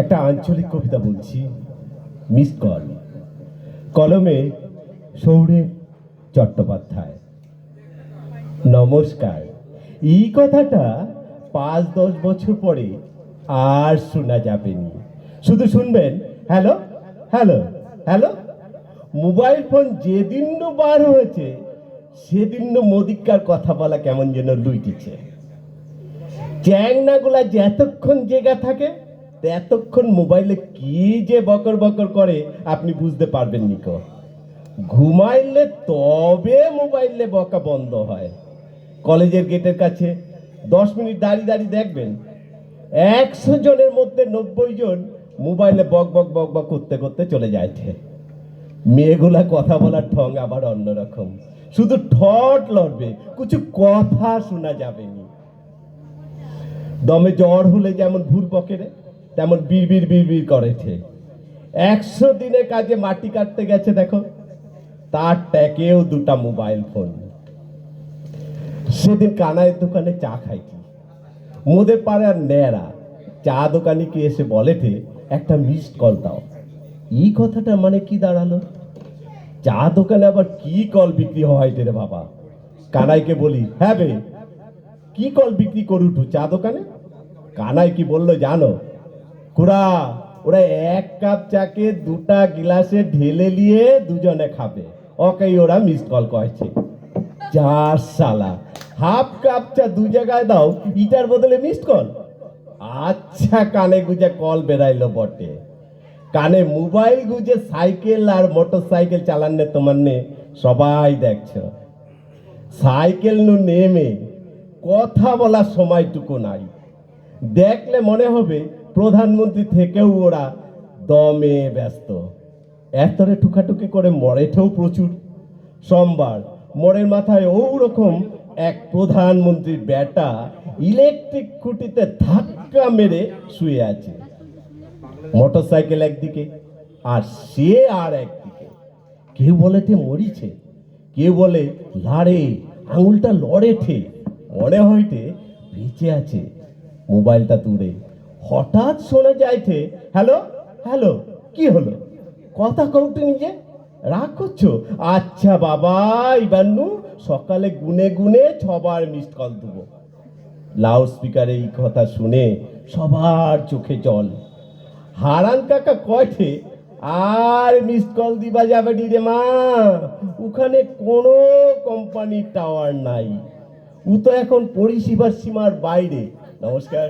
একটা আঞ্চলিক কবিতা বলছি, মিস কল। কলমে সৌরের চট্টোপাধ্যায়। নমস্কার। এই কথাটা 5-10 বছর পরে আর শোনা যাবে না। শুধু শুনবেন hello hello hello. Mobile phone যেদিন বার হয়েছে সেদিন মোদিকার কথা বলা কেমন যেন লুইটিছে। চ্যাংনাগুলা যতক্ষণ জেগা থাকে ততক্ষণ মোবাইলে কি যে বকর বকর করে আপনি বুঝতে পারবেন নিকো। ঘুমাইলে তবে মোবাইলে বকা বন্ধ হয়। কলেজের গেটের কাছে 10 মিনিট দাঁড়িয়ে দাঁড়িয়ে দেখবেন 100 জনের মধ্যে 90 জন মোবাইলে বক বক বক বক করতে করতে চলে যাচ্ছে। মেয়েগুলা কথা বলার ঢং আবার অন্যরকম, শুধু ঠট লড়বে, কিছু কথা শোনা যাবে না। দমে জ্বর হলে যেমন ভুল পকেরে তেমন বিড়বিড় বিড়বিড় করেছে। 100 দিনের কাজে মাটি কাটতে গেছে, দেখো তার ট্যাকেও 2টা মোবাইল ফোন। সেদিন কানাইয়ের দোকানে চা খাইছি। মোদের পাড়ার ন্যাড়া চা দোকানে কি এসে বলেছে একটা মিসড কল দাও। এই কথাটা মানে কি দাঁড়ালো? চা দোকানে আবার কি কল বিক্রি হয় রে বাবা? কানাইকে বলি, হ্যাঁ বে, কি কল বিক্রি করুটু চা দোকানে? কানাই কি বললো জানো? কুড়া, ওরা 1 কাপ চাকে 2টা গিলাসে ঢেলে নিয়ে দুজনে খাবে, ওকেই ওরা মিস কল কয়েছে। চার শালা, হাফ কাপ চা 2 জায়গায় দাও, ইটার বদলে মিস কল? আচ্ছা, কানে গুজে কল বেরাইলো বটে। কানে মোবাইল গুজে সাইকেল আর মোটর সাইকেল চালানে তোমার নে সবাই দেখছো। সাইকেল নু নেমে কথা বলার সময়টুকু নাই। দেখলে মনে হবে প্রধানমন্ত্রী থেকেও ওরা দমে ব্যস্ত। এতরে টুকাটুকি করে মরেঠেও প্রচুর। সোমবার মোড়ের মাথায় ওরকম এক প্রধানমন্ত্রীর বেটা ইলেকট্রিক খুঁটিতে ধাক্কা মেরে শুয়ে আছে। মোটর সাইকেল একদিকে আর সে আর একদিকে। কেউ বলে তে মরিছে, কেউ বলে লাড়ে, আঙুলটা লড়েঠে, মনে হইতে বেঁচে আছে। মোবাইলটা দূরে, হঠাৎ শোনা যাইতে হ্যালো হ্যালো। কি হলো? কথা কৌটে নিজে রাগ করছো? আচ্ছা বাবা, ইবান্নু সকালে গুনে গুনে 6বার মিসড কল দেবো। লাউড স্পিকারে এই কথা শুনে সবার চোখে জল। হারান কাকা কয়ঠে আর মিসড কল দিবা যাবে রে মা, ওখানে কোনো কোম্পানির টাওয়ার নাই, ও তো এখন পরিষেবার সীমার বাইরে। নমস্কার।